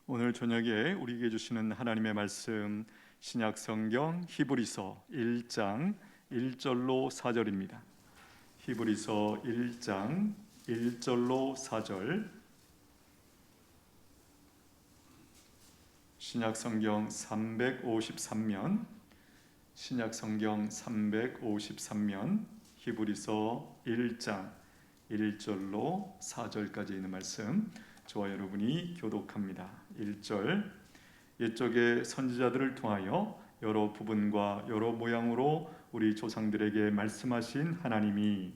오늘 저녁에 우리에게 주시는 하나님의 말씀 신약 성경 히브리서 1장 1절로 4절입니다. 히브리서 1장 1절로 4절. 신약 성경 353면 신약 성경 353면 히브리서 1장 1절로 4절까지 있는 말씀 저와 여러분이 교독합니다. 1절. 옛적의 선지자들을 통하여 여러 부분과 여러 모양으로 우리 조상들에게 말씀하신 하나님이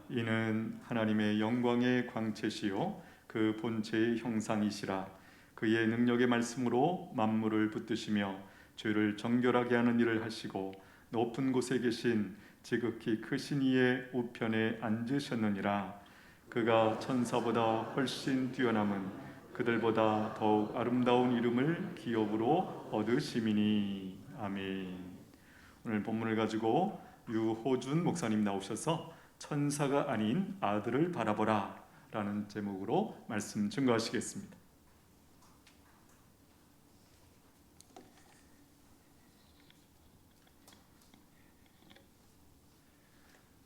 이는 하나님의 영광의 광채시요 그 본체의 형상이시라. 그의 능력의 말씀으로 만물을 붙드시며 죄를 정결하게 하는 일을 하시고 높은 곳에 계신 지극히 크신 이의 우편에 앉으셨느니라. 그가 천사보다 훨씬 뛰어남은 그들보다 더욱 아름다운 이름을 기업으로 얻으심이니. 아멘. 오늘 본문을 가지고 유호준 목사님 나오셔서 천사가 아닌 아들을 바라보라 라는 제목으로 말씀 증거하시겠습니다.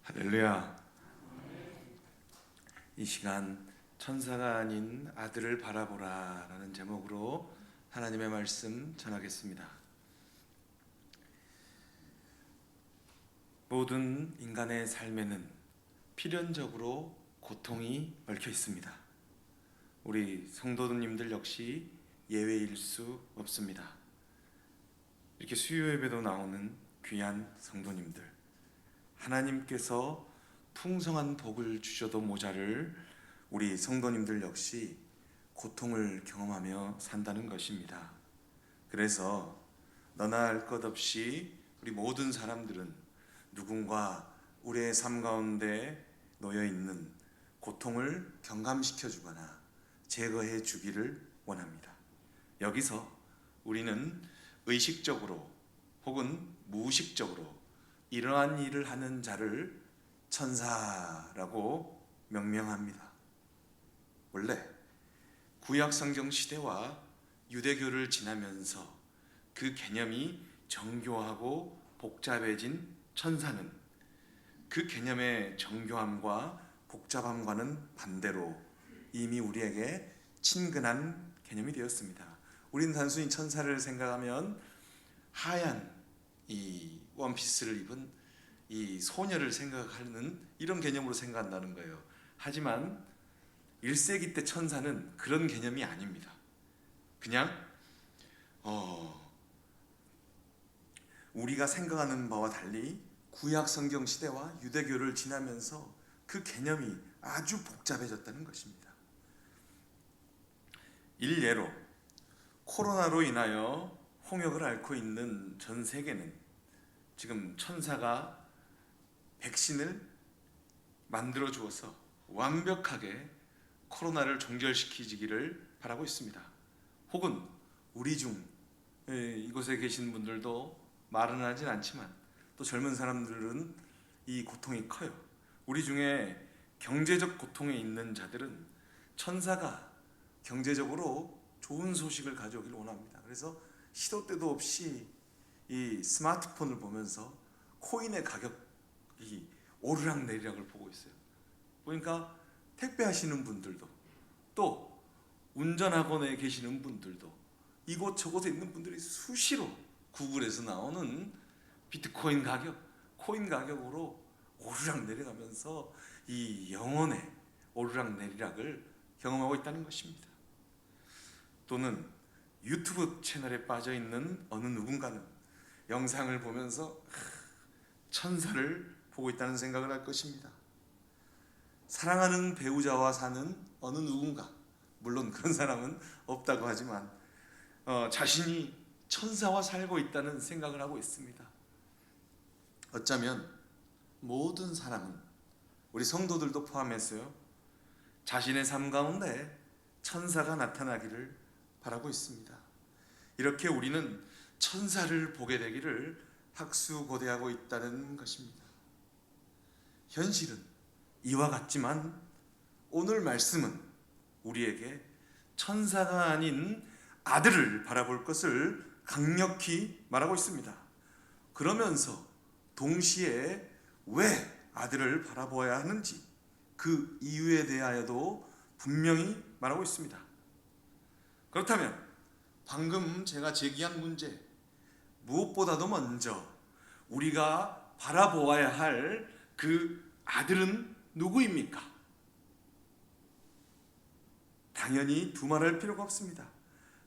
할렐루야. 이 시간 천사가 아닌 아들을 바라보라 라는 제목으로 하나님의 말씀 전하겠습니다. 모든 인간의 삶에는 필연적으로 고통이 얽혀 있습니다. 우리 성도님들 역시 예외일 수 없습니다. 이렇게 수요 예배도 나오는 귀한 성도님들, 하나님께서 풍성한 복을 주셔도 모자를 우리 성도님들 역시 고통을 경험하며 산다는 것입니다. 그래서 너나 할 것 없이 우리 모든 사람들은 누군가 우리의 삶 가운데 놓여 있는 고통을 경감시켜 주거나 제거해 주기를 원합니다. 여기서 우리는 의식적으로 혹은 무의식적으로 이러한 일을 하는 자를 천사라고 명명합니다. 원래 구약 성경 시대와 유대교를 지나면서 그 개념이 정교하고 복잡해진 천사는 그 개념의 정교함과 복잡함과는 반대로 이미 우리에게 친근한 개념이 되었습니다. 우리는 단순히 천사를 생각하면 하얀 이 원피스를 입은 이 소녀를 생각하는 이런 개념으로 생각한다는 거예요. 하지만 1세기 때 천사는 그런 개념이 아닙니다. 그냥 우리가 생각하는 바와 달리 구약 성경 시대와 유대교를 지나면서 그 개념이 아주 복잡해졌다는 것입니다. 일례로 코로나로 인하여 홍역을 앓고 있는 전 세계는 지금 천사가 백신을 만들어 주어서 완벽하게 코로나를 종결시키기를 바라고 있습니다. 혹은 우리 중 이곳에 계신 분들도 말은 하진 않지만 또 젊은 사람들은 이 고통이 커요. 우리 중에 경제적 고통에 있는 자들은 천사가 경제적으로 좋은 소식을 가져오길 원합니다. 그래서 시도 때도 없이 이 스마트폰을 보면서 코인의 가격이 오르락내리락을 보고 있어요. 보니까 택배하시는 분들도 또 운전학원에 계시는 분들도 이곳저곳에 있는 분들이 수시로 구글에서 나오는 비트코인 가격, 코인 가격으로 오르락내리가면서 이 영혼의 오르락내리락을 경험하고 있다는 것입니다. 또는 유튜브 채널에 빠져있는 어느 누군가는 영상을 보면서 천사를 보고 있다는 생각을 할 것입니다. 사랑하는 배우자와 사는 어느 누군가, 물론 그런 사람은 없다고 하지만 자신이 천사와 살고 있다는 생각을 하고 있습니다. 어쩌면 모든 사람은, 우리 성도들도 포함해서요, 자신의 삶 가운데 천사가 나타나기를 바라고 있습니다. 이렇게 우리는 천사를 보게 되기를 학수고대하고 있다는 것입니다. 현실은 이와 같지만 오늘 말씀은 우리에게 천사가 아닌 아들을 바라볼 것을 강력히 말하고 있습니다. 그러면서 동시에 왜 아들을 바라보아야 하는지 그 이유에 대하여도 분명히 말하고 있습니다. 그렇다면 방금 제가 제기한 문제, 무엇보다도 먼저 우리가 바라보아야 할 그 아들은 누구입니까? 당연히 두말할 필요가 없습니다.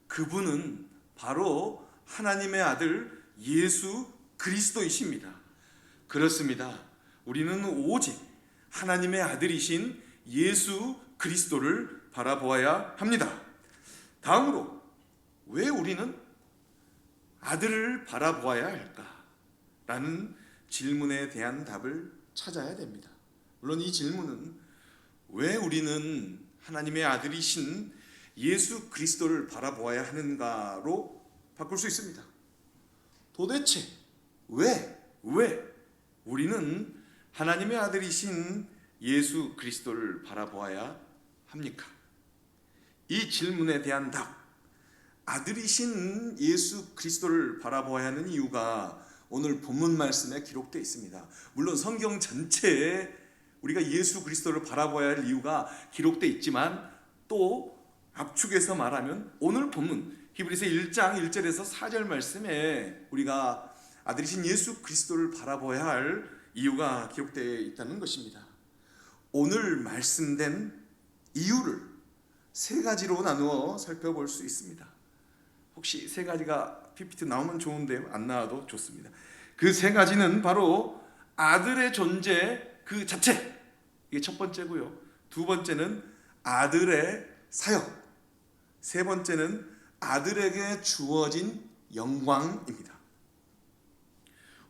그분은 바로 하나님의 아들 예수 그리스도이십니다. 그렇습니다. 우리는 오직 하나님의 아들이신 예수 그리스도를 바라보아야 합니다. 다음으로 왜 우리는 아들을 바라보아야 할까? 라는 질문에 대한 답을 찾아야 됩니다. 물론 이 질문은 왜 우리는 하나님의 아들이신 예수 그리스도를 바라보아야 하는가로 바꿀 수 있습니다. 도대체 왜 우리는 하나님의 아들이신 예수 그리스도를 바라보아야 합니까? 이 질문에 대한 답, 아들이신 예수 그리스도를 바라보아야 하는 이유가 오늘 본문 말씀에 기록되어 있습니다. 물론 성경 전체에 우리가 예수 그리스도를 바라보아야 할 이유가 기록되어 있지만 또 압축해서 말하면 오늘 본문 히브리서 1장 1절에서 4절 말씀에 우리가 아들이신 예수 그리스도를 바라보아야 할 이유가 기록되어 있다는 것입니다. 오늘 말씀된 이유를 세 가지로 나누어 살펴볼 수 있습니다. 혹시 세 가지가 PPT 나오면 좋은데요. 안 나와도 좋습니다. 그 세 가지는 바로 아들의 존재 그 자체, 이게 첫 번째고요. 두 번째는 아들의 사역, 세 번째는 아들에게 주어진 영광입니다.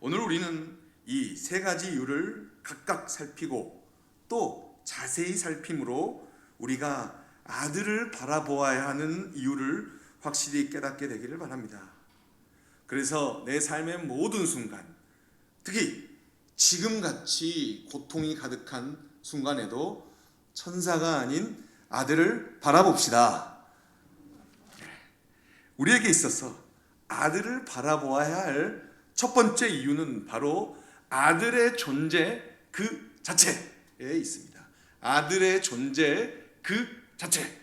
오늘 우리는 이 세 가지 이유를 각각 살피고 또 자세히 살핌으로 우리가 아들을 바라보아야 하는 이유를 확실히 깨닫게 되기를 바랍니다. 그래서 내 삶의 모든 순간, 특히 지금같이 고통이 가득한 순간에도 천사가 아닌 아들을 바라봅시다. 우리에게 있어서 아들을 바라보아야 할 첫 번째 이유는 바로 아들의 존재 그 자체에 있습니다. 아들의 존재 그 자체.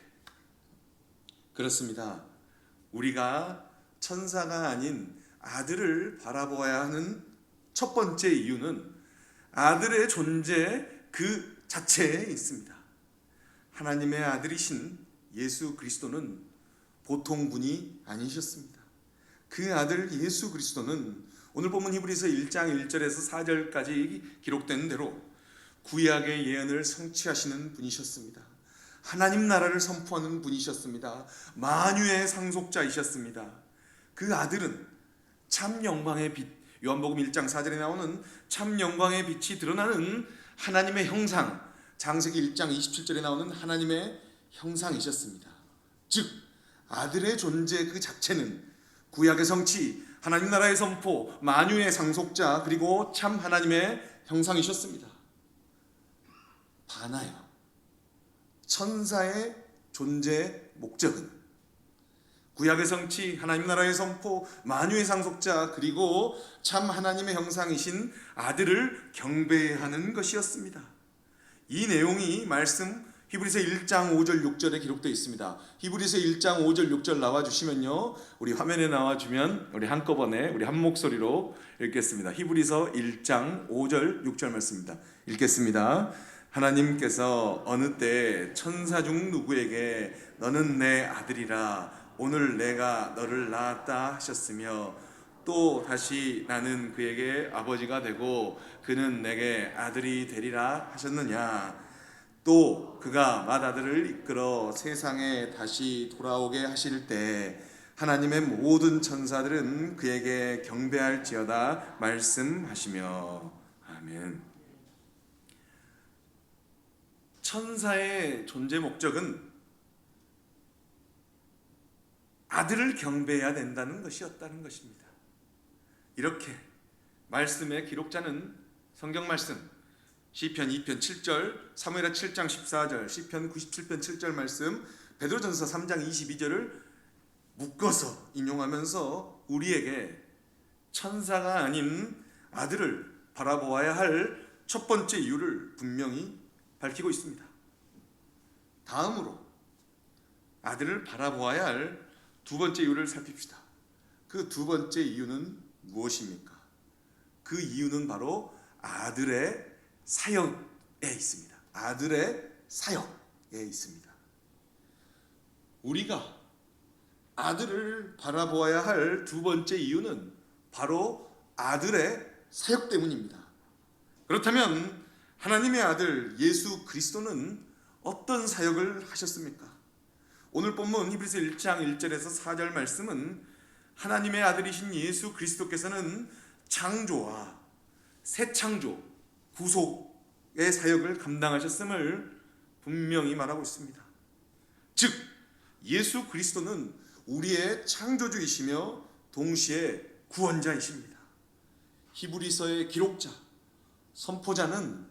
그렇습니다. 우리가 천사가 아닌 아들을 바라보아야 하는 첫 번째 이유는 아들의 존재 그 자체에 있습니다. 하나님의 아들이신 예수 그리스도는 보통 분이 아니셨습니다. 그 아들 예수 그리스도는 오늘 본문 히브리서 1장 1절에서 4절까지 기록된 대로 구약의 예언을 성취하시는 분이셨습니다. 하나님 나라를 선포하는 분이셨습니다. 만유의 상속자이셨습니다. 그 아들은 참 영광의 빛, 요한복음 1장 4절에 나오는 참 영광의 빛이 드러나는 하나님의 형상, 장세기 1장 27절에 나오는 하나님의 형상이셨습니다. 즉 아들의 존재 그 자체는 구약의 성취, 하나님 나라의 선포, 만유의 상속자, 그리고 참 하나님의 형상이셨습니다. 반하여 천사의 존재 목적은 구약의 성취, 하나님 나라의 선포, 만유의 상속자, 그리고 참 하나님의 형상이신 아들을 경배하는 것이었습니다. 이 내용이 말씀 히브리서 1장 5절 6절에 기록되어 있습니다. 히브리서 1장 5절 6절 나와주시면요, 우리 화면에 나와주면 우리 한꺼번에 우리 한 목소리로 읽겠습니다. 히브리서 1장 5절 6절 말씀입니다. 읽겠습니다. 하나님께서 어느 때 천사 중 누구에게 너는 내 아들이라 오늘 내가 너를 낳았다 하셨으며 또 다시 나는 그에게 아버지가 되고 그는 내게 아들이 되리라 하셨느냐. 또 그가 맏아들을 이끌어 세상에 다시 돌아오게 하실 때 하나님의 모든 천사들은 그에게 경배할지어다 말씀하시며. 아멘. 천사의 존재 목적은 아들을 경배해야 된다는 것이었다는 것입니다. 이렇게 말씀의 기록자는 성경 말씀 시편 2편 7절, 사무엘하 7장 14절, 시편 97편 7절 말씀, 베드로전서 3장 22절을 묶어서 인용하면서 우리에게 천사가 아닌 아들을 바라보아야 할 첫 번째 이유를 분명히 밝히고 있습니다. 다음으로 아들을 바라보아야 할 두 번째 이유를 살핍시다. 그 두 번째 이유는 무엇입니까? 그 이유는 바로 아들의 사역에 있습니다. 아들의 사역에 있습니다. 우리가 아들을 바라보아야 할 두 번째 이유는 바로 아들의 사역 때문입니다. 그렇다면 하나님의 아들 예수 그리스도는 어떤 사역을 하셨습니까? 오늘 본문 히브리서 1장 1절에서 4절 말씀은 하나님의 아들이신 예수 그리스도께서는 창조와 새 창조, 구속의 사역을 감당하셨음을 분명히 말하고 있습니다. 즉 예수 그리스도는 우리의 창조주이시며 동시에 구원자이십니다. 히브리서의 기록자, 선포자는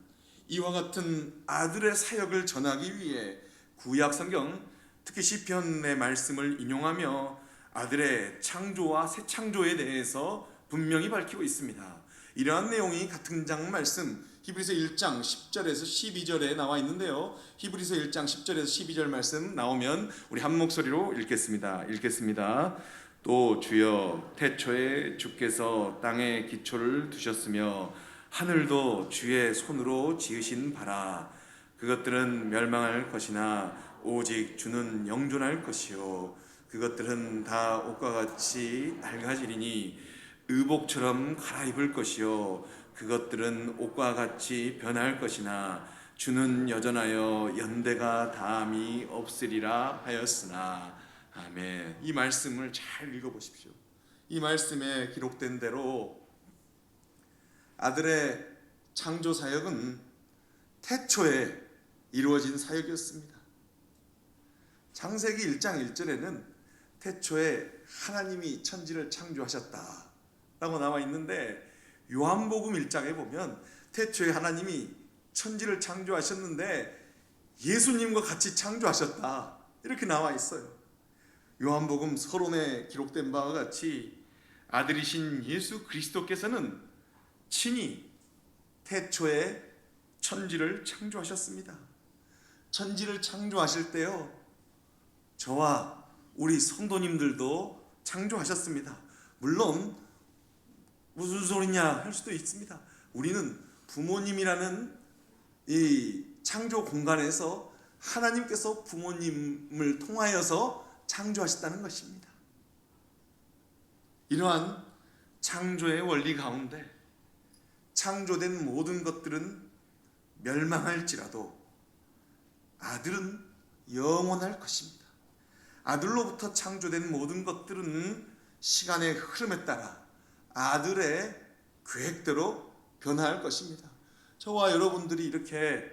이와 같은 아들의 사역을 전하기 위해 구약 성경 특히 시편의 말씀을 인용하며 아들의 창조와 새 창조에 대해서 분명히 밝히고 있습니다. 이러한 내용이 같은 장 말씀 히브리서 1장 10절에서 12절에 나와 있는데요. 히브리서 1장 10절에서 12절 말씀 나오면 우리 한 목소리로 읽겠습니다. 또 주여 태초에 주께서 땅에 기초를 두셨으며 하늘도 주의 손으로 지으신 바라. 그것들은 멸망할 것이나 오직 주는 영존할 것이요 그것들은 다 옷과 같이 낡아지리니 의복처럼 갈아입을 것이요 그것들은 옷과 같이 변할 것이나 주는 여전하여 연대가 다함이 없으리라 하였으나. 아멘. 이 말씀을 잘 읽어보십시오. 이 말씀에 기록된 대로 아들의 창조 사역은 태초에 이루어진 사역이었습니다. 창세기 1장 1절에는 태초에 하나님이 천지를 창조하셨다 라고 나와 있는데 요한복음 1장에 보면 태초에 하나님이 천지를 창조하셨는데 예수님과 같이 창조하셨다 이렇게 나와 있어요. 요한복음 서론에 기록된 바와 같이 아들이신 예수 그리스도께서는 친히 태초에 천지를 창조하셨습니다. 천지를 창조하실 때요 저와 우리 성도님들도 창조하셨습니다. 물론 무슨 소리냐 할 수도 있습니다. 우리는 부모님이라는 이 창조 공간에서 하나님께서 부모님을 통하여서 창조하셨다는 것입니다. 이러한 창조의 원리 가운데 창조된 모든 것들은 멸망할지라도 아들은 영원할 것입니다. 아들로부터 창조된 모든 것들은 시간의 흐름에 따라 아들의 계획대로 변화할 것입니다. 저와 여러분들이 이렇게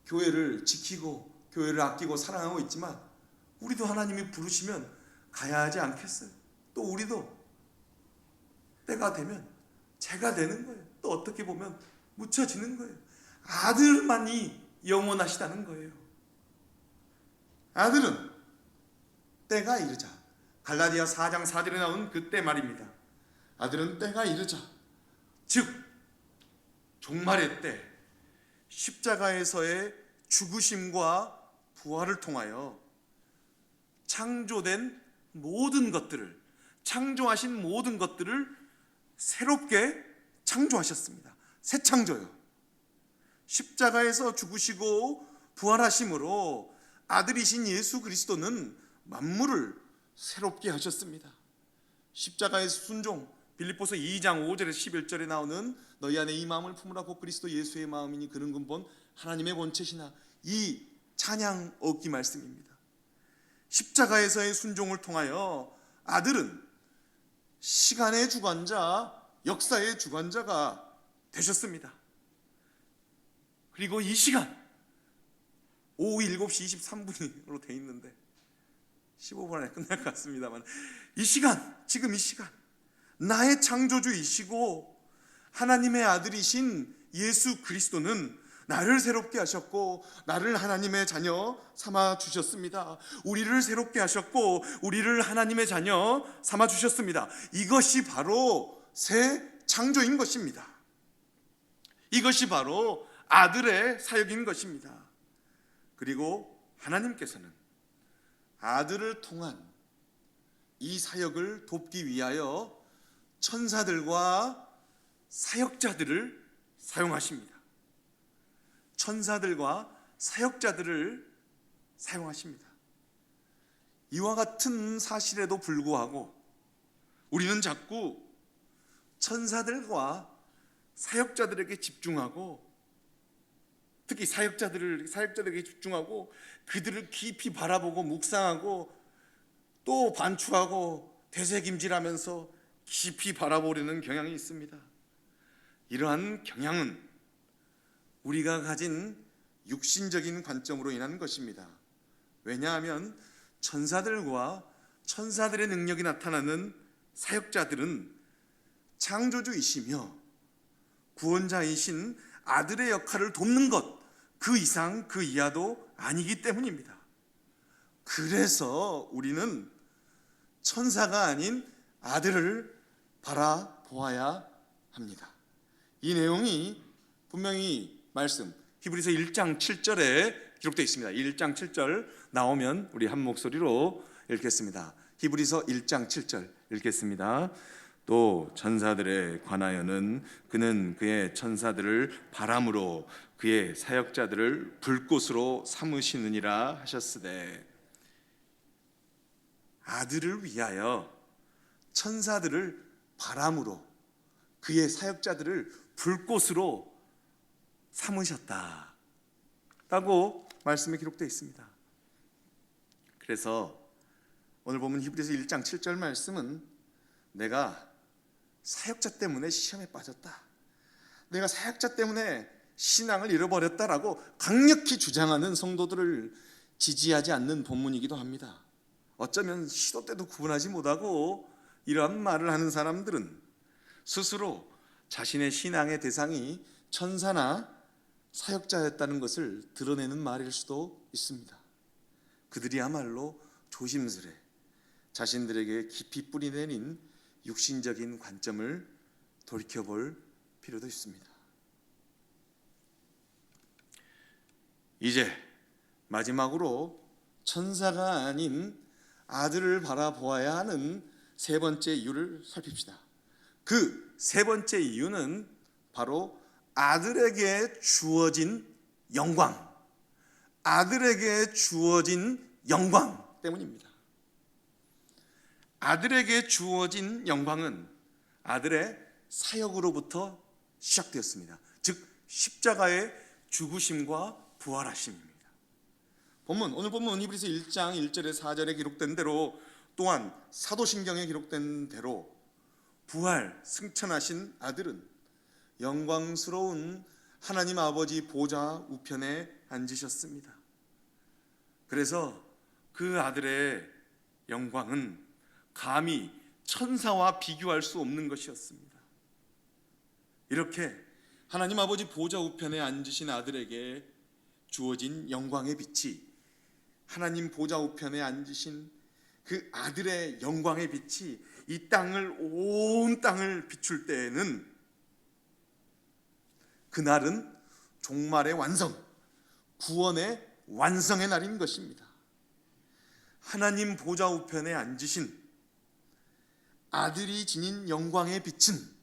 교회를 지키고 교회를 아끼고 사랑하고 있지만 우리도 하나님이 부르시면 가야 하지 않겠어요? 또 우리도 때가 되면 제가 되는 거예요. 또 어떻게 보면 묻혀지는 거예요. 아들만이 영원하시다는 거예요. 아들은 때가 이르자 갈라디아 4장 4절에 나온 그때 말입니다. 아들은 때가 이르자 즉 종말의 때 십자가에서의 죽으심과 부활을 통하여 창조된 모든 것들을 창조하신 모든 것들을 새롭게 창조하셨습니다. 새 창조요. 십자가에서 죽으시고 부활하심으로 아들이신 예수 그리스도는 만물을 새롭게 하셨습니다. 십자가의 순종 빌립보서 2장 5절에서 11절에 나오는 너희 안에 이 마음을 품으라 곧 그리스도 예수의 마음이니 그는 근본 하나님의 본체시나 이 찬양 얻기 말씀입니다. 십자가에서의 순종을 통하여 아들은 시간의 주관자, 역사의 주관자가 되셨습니다. 그리고 이 시간 오후 7시 23분으로 돼 있는데 15분 안에 끝날 것 같습니다만, 이 시간, 지금 이 시간, 나의 창조주이시고 하나님의 아들이신 예수 그리스도는 나를 새롭게 하셨고 나를 하나님의 자녀 삼아 주셨습니다. 우리를 새롭게 하셨고 우리를 하나님의 자녀 삼아 주셨습니다. 이것이 바로 새 창조인 것입니다. 이것이 바로 아들의 사역인 것입니다. 그리고 하나님께서는 아들을 통한 이 사역을 돕기 위하여 천사들과 사역자들을 사용하십니다. 천사들과 사역자들을 사용하십니다. 이와 같은 사실에도 불구하고 우리는 자꾸 천사들과 사역자들에게 집중하고, 특히 사역자들에게 집중하고 그들을 깊이 바라보고 묵상하고 또 반추하고 되새김질하면서 깊이 바라보려는 경향이 있습니다. 이러한 경향은 우리가 가진 육신적인 관점으로 인한 것입니다. 왜냐하면 천사들과 천사들의 능력이 나타나는 사역자들은 창조주이시며 구원자이신 아들의 역할을 돕는 것, 그 이상 그 이하도 아니기 때문입니다. 그래서 우리는 천사가 아닌 아들을 바라보아야 합니다. 이 내용이 분명히 말씀 히브리서 1장 7절에 기록되어 있습니다. 1장 7절 나오면 우리 한 목소리로 읽겠습니다. 히브리서 1장 7절 읽겠습니다. 또 천사들에 관하여는 그는 그의 천사들을 바람으로 그의 사역자들을 불꽃으로 삼으시느니라 하셨으되, 아들을 위하여 천사들을 바람으로 그의 사역자들을 불꽃으로 삼으셨다라고 말씀에 기록되어 있습니다. 그래서 오늘 보면 히브리서 1장 7절 말씀은 내가 사역자 때문에 시험에 빠졌다, 내가 사역자 때문에 신앙을 잃어버렸다라고 강력히 주장하는 성도들을 지지하지 않는 본문이기도 합니다. 어쩌면 시도 때도 구분하지 못하고 이러한 말을 하는 사람들은 스스로 자신의 신앙의 대상이 천사나 사역자였다는 것을 드러내는 말일 수도 있습니다. 그들이야말로 조심스레 자신들에게 깊이 뿌리내린 육신적인 관점을 돌이켜볼 필요도 있습니다. 이제 마지막으로 천사가 아닌 아들을 바라보아야 하는 세 번째 이유를 살핍시다. 그 세 번째 이유는 바로 아들에게 주어진 영광, 아들에게 주어진 영광 때문입니다. 아들에게 주어진 영광은 아들의 사역으로부터 시작되었습니다. 즉 십자가의 죽으심과 부활하심입니다. 오늘 본문 히브리서 1장 1절에 4절에 기록된 대로, 또한 사도신경에 기록된 대로 부활 승천하신 아들은 영광스러운 하나님 아버지 보좌 우편에 앉으셨습니다. 그래서 그 아들의 영광은 감히 천사와 비교할 수 없는 것이었습니다. 이렇게 하나님 아버지 보좌 우편에 앉으신 아들에게 주어진 영광의 빛이, 하나님 보좌 우편에 앉으신 그 아들의 영광의 빛이 이 땅을, 온 땅을 비출 때에는 그날은 종말의 완성, 구원의 완성의 날인 것입니다. 하나님 보좌 우편에 앉으신 아들이 지닌 영광의 빛은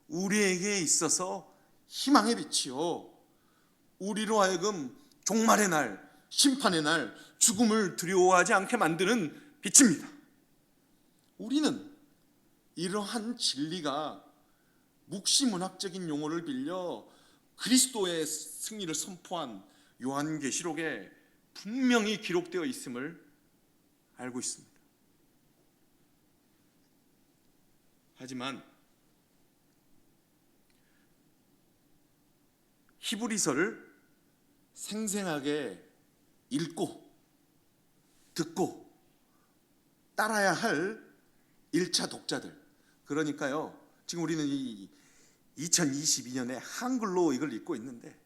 우리에게 있어서 희망의 빛이요, 우리로 하여금 종말의 날, 심판의 날, 죽음을 두려워하지 않게 만드는 빛입니다. 우리는 이러한 진리가 묵시문학적인 용어를 빌려 그리스도의 승리를 선포한 요한계시록에 분명히 기록되어 있음을 알고 있습니다. 하지만 히브리서를 생생하게 읽고 듣고 따라야 할 1차 독자들. 그러니까요, 지금 우리는 이 2022년에 한글로 이걸 읽고 있는데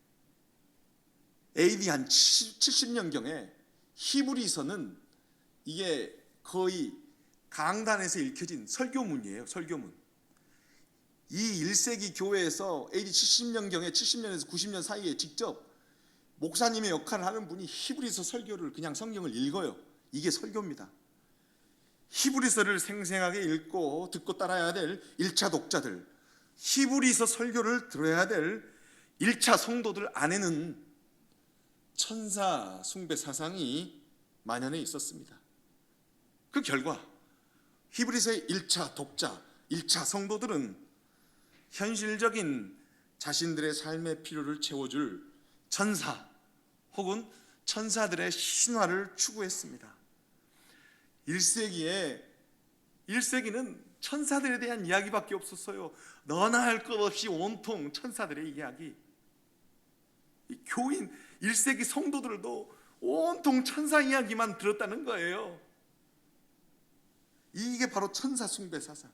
AD 한 70년경에 히브리서는 이게 거의 강단에서 읽혀진 설교문이에요. 설교문. 이 1세기 교회에서 AD 70년경에 70년에서 90년 사이에 직접 목사님의 역할을 하는 분이 히브리서 설교를 그냥 성경을 읽어요. 이게 설교입니다. 히브리서를 생생하게 읽고 듣고 따라야 될 1차 독자들, 히브리서 설교를 들어야 될 1차 성도들 안에는 천사 숭배 사상이 만연해 있었습니다. 그 결과 히브리서의 1차 독자, 1차 성도들은 현실적인 자신들의 삶의 필요를 채워줄 천사 혹은 천사들의 신화를 추구했습니다. 1세기는 천사들에 대한 이야기밖에 없었어요. 너나 할 것 없이 온통 천사들의 이야기. 교인 1세기 성도들도 온통 천사 이야기만 들었다는 거예요. 이게 바로 천사 숭배 사상.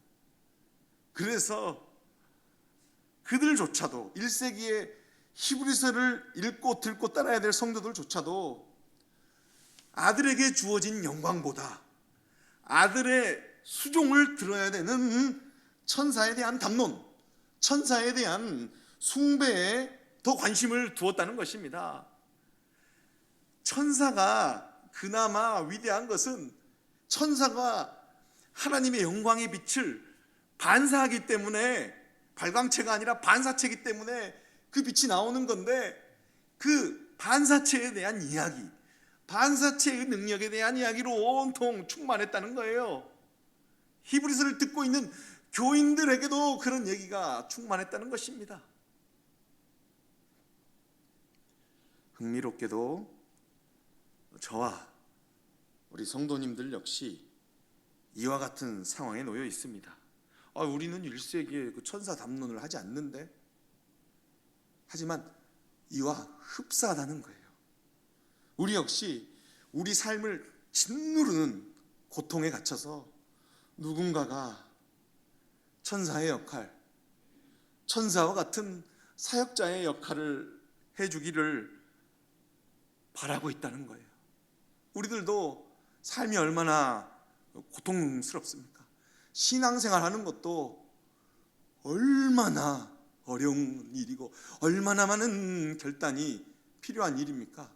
그래서 그들조차도 1세기에 히브리서를 읽고 듣고 따라야 될 성도들조차도 아들에게 주어진 영광보다 아들의 수종을 들어야 되는 천사에 대한 담론, 천사에 대한 숭배에 더 관심을 두었다는 것입니다. 천사가 그나마 위대한 것은 천사가 하나님의 영광의 빛을 반사하기 때문에, 발광체가 아니라 반사체이기 때문에 그 빛이 나오는 건데, 그 반사체에 대한 이야기, 반사체의 능력에 대한 이야기로 온통 충만했다는 거예요. 히브리서를 듣고 있는 교인들에게도 그런 얘기가 충만했다는 것입니다. 흥미롭게도 저와 우리 성도님들 역시 이와 같은 상황에 놓여 있습니다. 우리는 1세기에 그 천사 담론을 하지 않는데, 하지만 이와 흡사하다는 거예요. 우리 역시 우리 삶을 짓누르는 고통에 갇혀서 누군가가 천사의 역할, 천사와 같은 사역자의 역할을 해주기를 바라고 있다는 거예요. 우리들도 삶이 얼마나 고통스럽습니까? 신앙생활 하는 것도 얼마나 어려운 일이고 얼마나 많은 결단이 필요한 일입니까?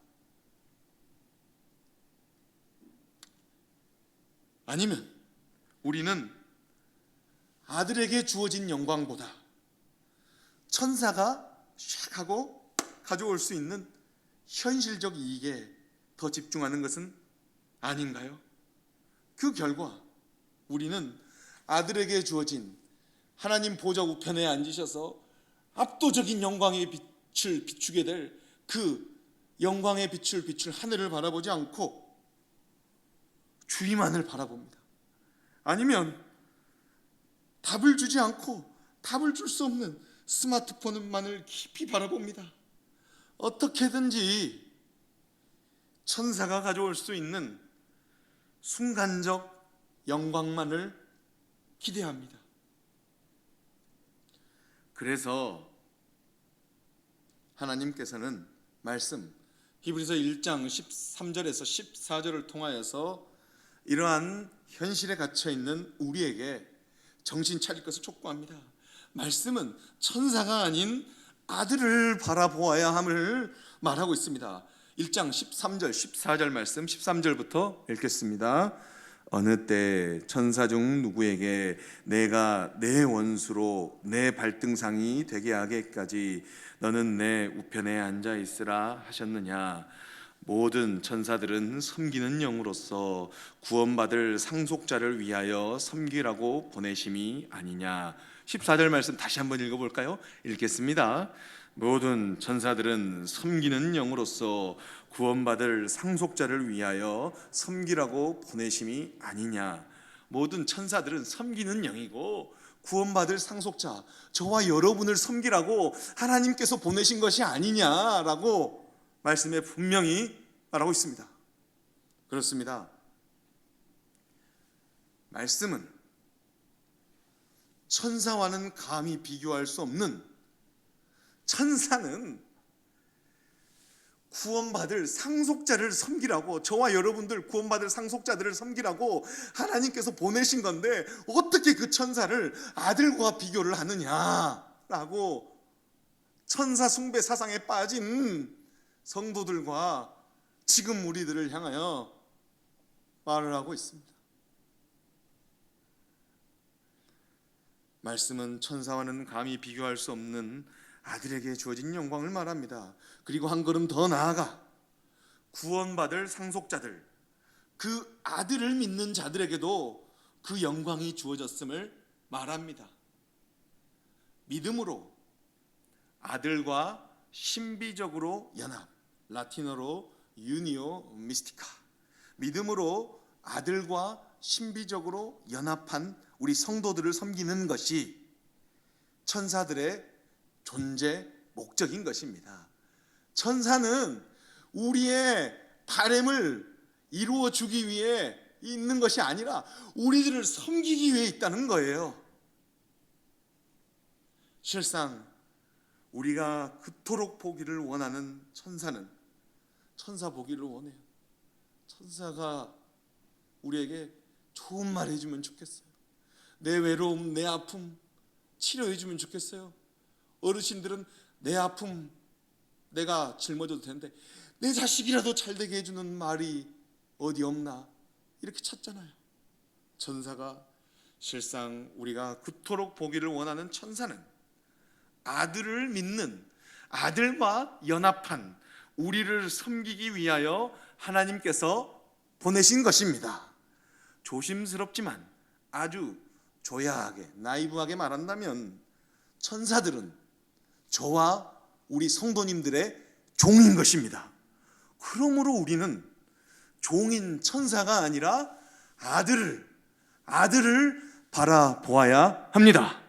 아니면 우리는 아들에게 주어진 영광보다 천사가 샥 하고 가져올 수 있는 현실적 이익에 더 집중하는 것은 아닌가요? 그 결과 우리는 아들에게 주어진 하나님 보좌 우편에 앉으셔서 압도적인 영광의 빛을 비추게 될 그 영광의 빛을 비출 하늘을 바라보지 않고 주님만을 바라봅니다. 아니면 답을 주지 않고 답을 줄 수 없는 스마트폰만을 깊이 바라봅니다. 어떻게든지 천사가 가져올 수 있는 순간적 영광만을 기대합니다. 그래서 하나님께서는 말씀 히브리서 1장 13절에서 14절을 통하여서 이러한 현실에 갇혀 있는 우리에게 정신 차릴 것을 촉구합니다. 말씀은 천사가 아닌 아들을 바라보아야 함을 말하고 있습니다. 1장 13절 14절 말씀 13절부터 읽겠습니다. 어느 때 천사 중 누구에게 내가 내 원수로 내 발등상이 되게 하기까지 너는 내 우편에 앉아 있으라 하셨느냐. 모든 천사들은 섬기는 영으로서 구원받을 상속자를 위하여 섬기라고 보내심이 아니냐. 14절 말씀 다시 한번 읽어볼까요? 읽겠습니다. 모든 천사들은 섬기는 영으로서 구원받을 상속자를 위하여 섬기라고 보내심이 아니냐. 모든 천사들은 섬기는 영이고 구원받을 상속자, 저와 여러분을 섬기라고 하나님께서 보내신 것이 아니냐라고 말씀에 분명히 말하고 있습니다. 그렇습니다. 말씀은 천사와는 감히 비교할 수 없는, 천사는 구원받을 상속자를 섬기라고, 저와 여러분들 구원받을 상속자들을 섬기라고 하나님께서 보내신 건데 어떻게 그 천사를 아들과 비교를 하느냐라고 천사 숭배 사상에 빠진 성도들과 지금 우리들을 향하여 말을 하고 있습니다. 말씀은 천사와는 감히 비교할 수 없는 아들에게 주어진 영광을 말합니다. 그리고 한 걸음 더 나아가 구원받을 상속자들, 그 아들을 믿는 자들에게도 그 영광이 주어졌음을 말합니다. 믿음으로 아들과 신비적으로 연합, 라틴어로 유니오 미스티카, 믿음으로 아들과 신비적으로 연합한 우리 성도들을 섬기는 것이 천사들의 존재 목적인 것입니다. 천사는 우리의 바램을 이루어 주기 위해 있는 것이 아니라 우리들을 섬기기 위해 있다는 거예요. 실상 우리가 그토록 보기를 원하는 천사는 천사 보기를 원해요. 천사가 우리에게 좋은 말 해주면 좋겠어요. 내 외로움, 내 아픔 치료해 주면 좋겠어요. 어르신들은 내 아픔 내가 짊어져도 되는데 내 자식이라도 잘되게 해주는 말이 어디 없나 이렇게 찾잖아요. 천사가, 실상 우리가 그토록 보기를 원하는 천사는 아들을 믿는, 아들과 연합한 우리를 섬기기 위하여 하나님께서 보내신 것입니다. 조심스럽지만 아주 조야하게, 나이브하게 말한다면 천사들은 저와 우리 성도님들의 종인 것입니다. 그러므로 우리는 종인 천사가 아니라 아들을 바라보아야 합니다.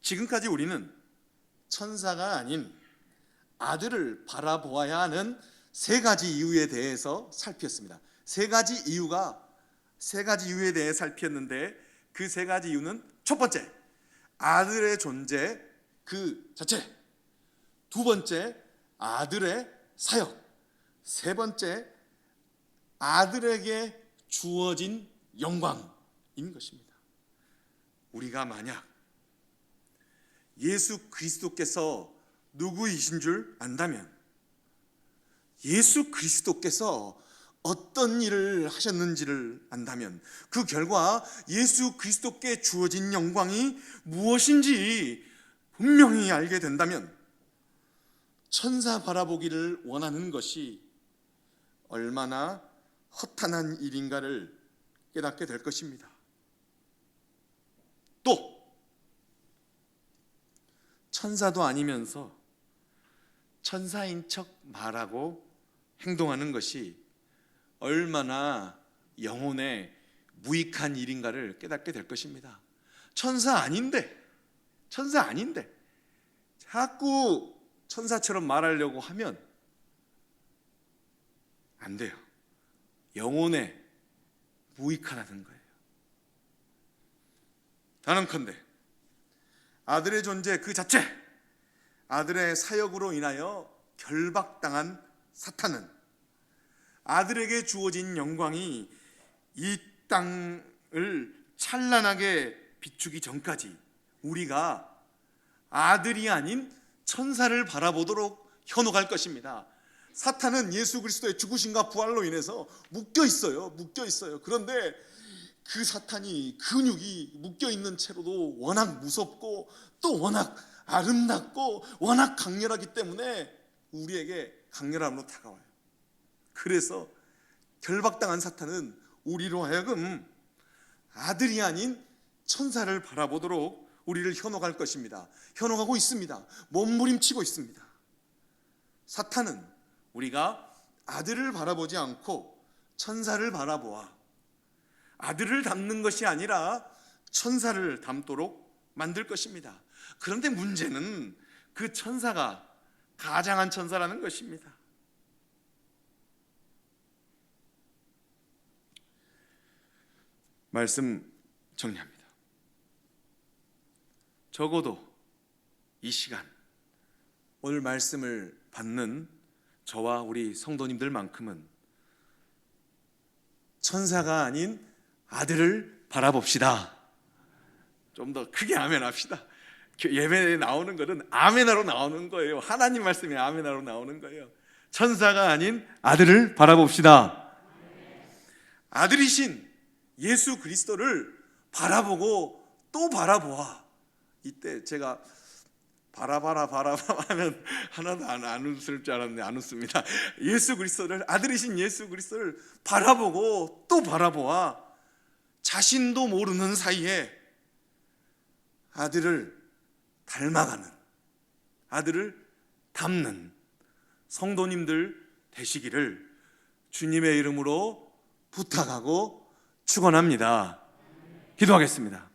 지금까지 우리는 천사가 아닌 아들을 바라보아야 하는 세 가지 이유에 대해서 살폈습니다. 세 가지 이유에 대해 살폈는데 그 세 가지 이유는 첫 번째, 아들의 존재 그 자체. 두 번째, 아들의 사역. 세 번째, 아들에게 주어진 영광인 것입니다. 우리가 만약 예수 그리스도께서 누구이신 줄 안다면, 예수 그리스도께서 어떤 일을 하셨는지를 안다면, 그 결과 예수 그리스도께 주어진 영광이 무엇인지 분명히 알게 된다면 천사 바라보기를 원하는 것이 얼마나 허탄한 일인가를 깨닫게 될 것입니다. 또 천사도 아니면서 천사인 척 말하고 행동하는 것이 얼마나 영혼에 무익한 일인가를 깨닫게 될 것입니다. 천사 아닌데 자꾸 천사처럼 말하려고 하면 안 돼요. 영혼에 무익하다는 거예요. 단언컨대 아들의 존재 그 자체, 아들의 사역으로 인하여 결박당한 사탄은 아들에게 주어진 영광이 이 땅을 찬란하게 비추기 전까지 우리가 아들이 아닌 천사를 바라보도록 현혹할 것입니다. 사탄은 예수 그리스도의 죽으심과 부활로 인해서 묶여 있어요. 그런데 그 사탄이, 근육이 묶여 있는 채로도 워낙 무섭고 또 워낙 아름답고 워낙 강렬하기 때문에 우리에게 강렬함으로 다가와요. 그래서 결박당한 사탄은 우리로 하여금 아들이 아닌 천사를 바라보도록 우리를 현혹할 것입니다. 현혹하고 있습니다. 몸부림치고 있습니다. 사탄은 우리가 아들을 바라보지 않고 천사를 바라보아 아들을 닮는 것이 아니라 천사를 닮도록 만들 것입니다. 그런데 문제는 그 천사가 가장한 천사라는 것입니다. 말씀 정리합니다. 적어도 이 시간 오늘 말씀을 받는 저와 우리 성도님들만큼은 천사가 아닌 아들을 바라봅시다. 좀 더 크게 아멘합시다. 예배에 나오는 것은 아멘하러 나오는 거예요. 하나님 말씀이 아멘하러 나오는 거예요. 천사가 아닌 아들을 바라봅시다. 아들이신 예수 그리스도를 바라보고 또 바라보아. 이때 제가 바라봐라 하면 하나도 안 웃을 줄 알았는데 안 웃습니다. 예수 그리스도를, 아들이신 예수 그리스도를 바라보고 또 바라보아 자신도 모르는 사이에 아들을 닮아가는, 아들을 닮는 성도님들 되시기를 주님의 이름으로 부탁하고 축원합니다. 기도하겠습니다.